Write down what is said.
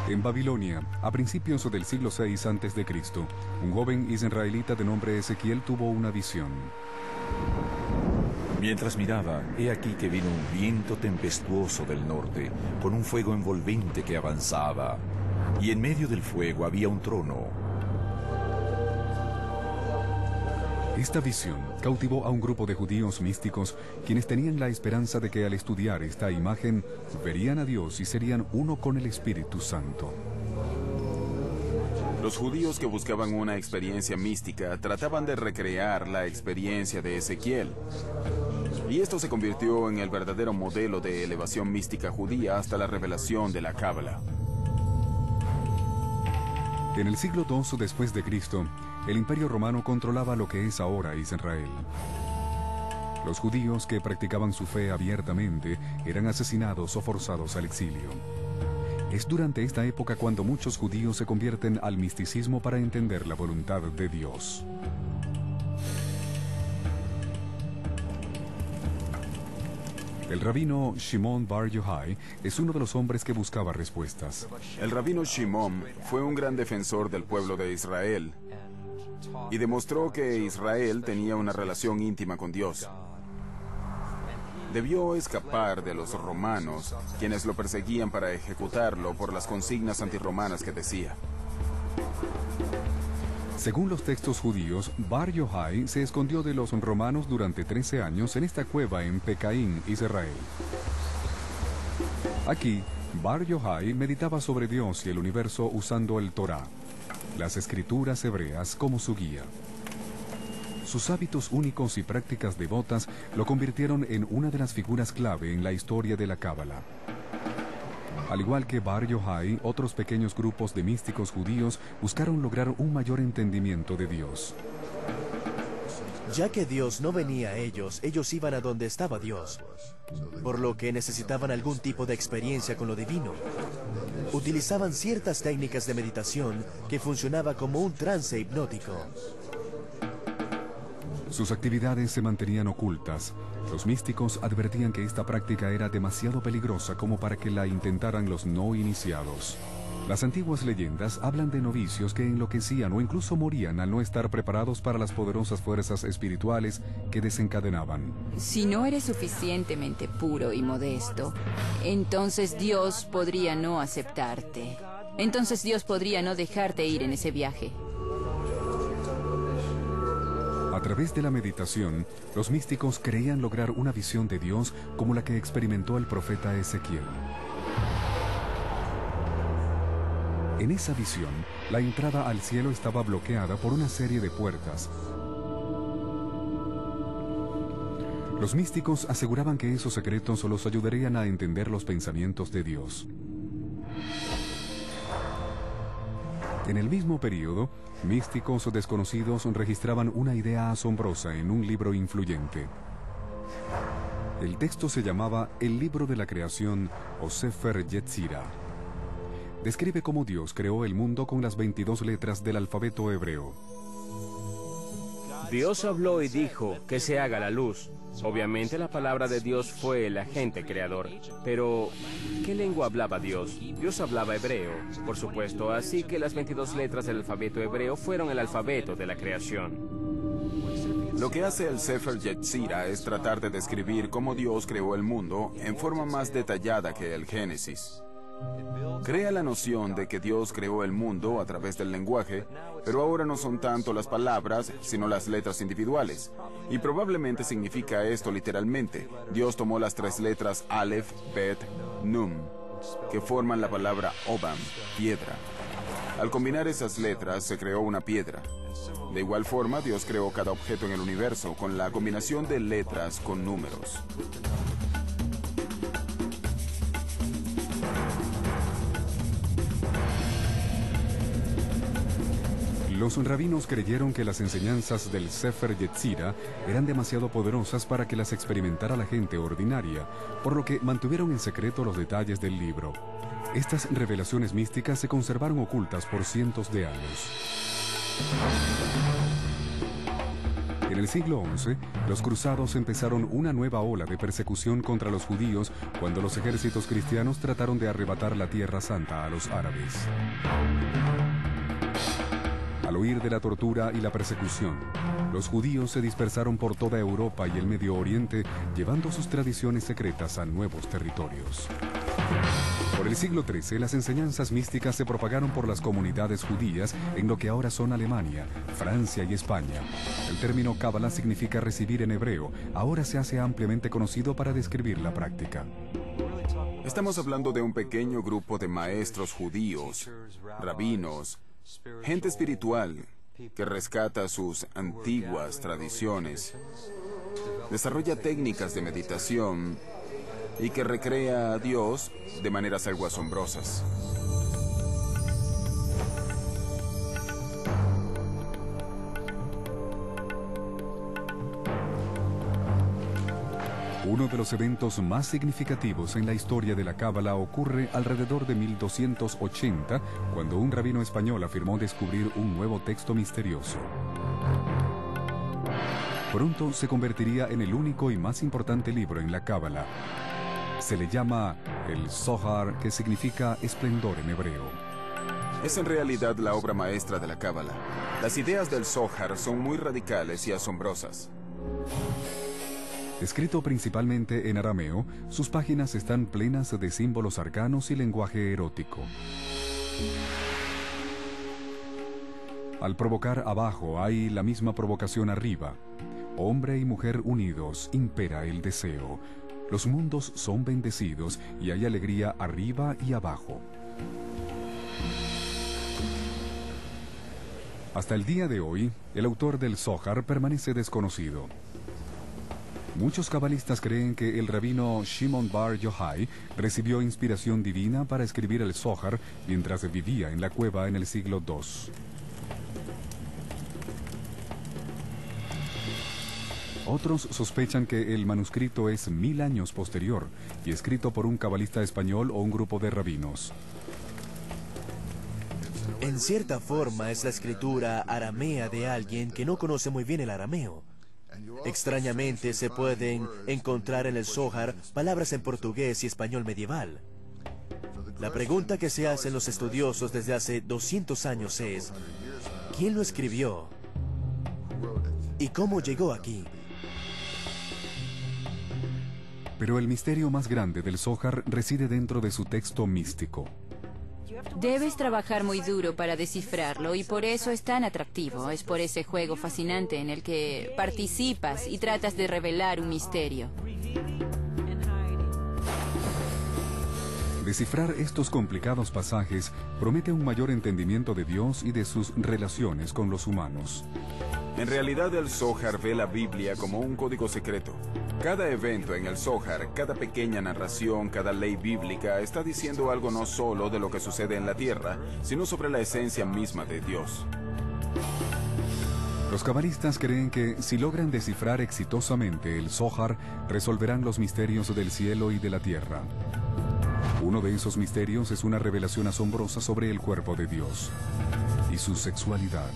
En Babilonia, a principios del siglo VI a.C., un joven israelita de nombre Ezequiel tuvo una visión. Mientras miraba, he aquí que vino un viento tempestuoso del norte, con un fuego envolvente que avanzaba, y en medio del fuego había un trono. Esta visión cautivó a un grupo de judíos místicos, quienes tenían la esperanza de que al estudiar esta imagen, verían a Dios y serían uno con el Espíritu Santo. Los judíos que buscaban una experiencia mística trataban de recrear la experiencia de Ezequiel. Y esto se convirtió en el verdadero modelo de elevación mística judía hasta la revelación de la Cábala. En el siglo II después de Cristo, el Imperio Romano controlaba lo que es ahora Israel. Los judíos que practicaban su fe abiertamente eran asesinados o forzados al exilio. Es durante esta época cuando muchos judíos se convierten al misticismo para entender la voluntad de Dios. El rabino Shimon Bar Yochai es uno de los hombres que buscaba respuestas. El rabino Shimon fue un gran defensor del pueblo de Israel y demostró que Israel tenía una relación íntima con Dios. Debió escapar de los romanos, quienes lo perseguían para ejecutarlo por las consignas antirromanas que decía. Según los textos judíos, Bar Yochai se escondió de los romanos durante 13 años en esta cueva en Pecaín, Israel. Aquí, Bar Yochai meditaba sobre Dios y el universo usando el Torá, las escrituras hebreas, como su guía. Sus hábitos únicos y prácticas devotas lo convirtieron en una de las figuras clave en la historia de la Cábala. Al igual que Bar Yochai, otros pequeños grupos de místicos judíos buscaron lograr un mayor entendimiento de Dios. Ya que Dios no venía a ellos iban a donde estaba Dios, por lo que necesitaban algún tipo de experiencia con lo divino. Utilizaban ciertas técnicas de meditación que funcionaba como un trance hipnótico. Sus actividades se mantenían ocultas. Los místicos advertían que esta práctica era demasiado peligrosa como para que la intentaran los no iniciados. Las antiguas leyendas hablan de novicios que enloquecían o incluso morían al no estar preparados para las poderosas fuerzas espirituales que desencadenaban. Si no eres suficientemente puro y modesto, entonces Dios podría no aceptarte. Entonces Dios podría no dejarte ir en ese viaje. A través de la meditación, los místicos creían lograr una visión de Dios como la que experimentó el profeta Ezequiel. En esa visión, la entrada al cielo estaba bloqueada por una serie de puertas. Los místicos aseguraban que esos secretos los ayudarían a entender los pensamientos de Dios. En el mismo periodo, místicos o desconocidos registraban una idea asombrosa en un libro influyente. El texto se llamaba El Libro de la Creación o Sefer Yetzirah. Describe cómo Dios creó el mundo con las 22 letras del alfabeto hebreo. Dios habló y dijo que se haga la luz. Obviamente la palabra de Dios fue el agente creador. Pero, ¿qué lengua hablaba Dios? Dios hablaba hebreo, por supuesto, así que las 22 letras del alfabeto hebreo fueron el alfabeto de la creación. Lo que hace el Sefer Yetzirah es tratar de describir cómo Dios creó el mundo en forma más detallada que el Génesis. Crea la noción de que Dios creó el mundo a través del lenguaje, pero ahora no son tanto las palabras, sino las letras individuales. Y probablemente significa esto literalmente. Dios tomó las 3 letras Aleph, Bet, Nun, que forman la palabra Obam, piedra. Al combinar esas letras se creó una piedra. De igual forma, Dios creó cada objeto en el universo con la combinación de letras con números. Los rabinos creyeron que las enseñanzas del Sefer Yetzirah eran demasiado poderosas para que las experimentara la gente ordinaria, por lo que mantuvieron en secreto los detalles del libro. Estas revelaciones místicas se conservaron ocultas por cientos de años. En el siglo XI, los cruzados empezaron una nueva ola de persecución contra los judíos cuando los ejércitos cristianos trataron de arrebatar la Tierra Santa a los árabes. Al huir de la tortura y la persecución, los judíos se dispersaron por toda Europa y el Medio Oriente, llevando sus tradiciones secretas a nuevos territorios. Por el siglo XIII, las enseñanzas místicas se propagaron por las comunidades judías en lo que ahora son Alemania, Francia y España. El término Cábala significa recibir en hebreo. Ahora se hace ampliamente conocido para describir la práctica. Estamos hablando de un pequeño grupo de maestros judíos, rabinos, gente espiritual que rescata sus antiguas tradiciones, desarrolla técnicas de meditación y que recrea a Dios de maneras algo asombrosas. Uno de los eventos más significativos en la historia de la Cábala ocurre alrededor de 1280, cuando un rabino español afirmó descubrir un nuevo texto misterioso. Pronto se convertiría en el único y más importante libro en la Cábala. Se le llama el Zohar, que significa esplendor en hebreo. Es en realidad la obra maestra de la Cábala. Las ideas del Zohar son muy radicales y asombrosas. Escrito principalmente en arameo, sus páginas están plenas de símbolos arcanos y lenguaje erótico. Al provocar abajo hay la misma provocación arriba. Hombre y mujer unidos, impera el deseo. Los mundos son bendecidos y hay alegría arriba y abajo. Hasta el día de hoy, el autor del Zohar permanece desconocido. Muchos cabalistas creen que el rabino Shimon Bar Yochai recibió inspiración divina para escribir el Zohar mientras vivía en la cueva en el siglo II. Otros sospechan que el manuscrito es 1000 años posterior y escrito por un cabalista español o un grupo de rabinos. En cierta forma es la escritura aramea de alguien que no conoce muy bien el arameo. Extrañamente se pueden encontrar en el Zohar palabras en portugués y español medieval. La pregunta que se hacen los estudiosos desde hace 200 años es: ¿quién lo escribió? ¿Y cómo llegó aquí? Pero el misterio más grande del Zohar reside dentro de su texto místico. Debes trabajar muy duro para descifrarlo y por eso es tan atractivo. Es por ese juego fascinante en el que participas y tratas de revelar un misterio. Descifrar estos complicados pasajes promete un mayor entendimiento de Dios y de sus relaciones con los humanos. En realidad, el Zohar ve la Biblia como un código secreto. Cada evento en el Zohar, cada pequeña narración, cada ley bíblica está diciendo algo no solo de lo que sucede en la tierra, sino sobre la esencia misma de Dios. Los cabalistas creen que si logran descifrar exitosamente el Zohar, resolverán los misterios del cielo y de la tierra. Uno de esos misterios es una revelación asombrosa sobre el cuerpo de Dios y su sexualidad.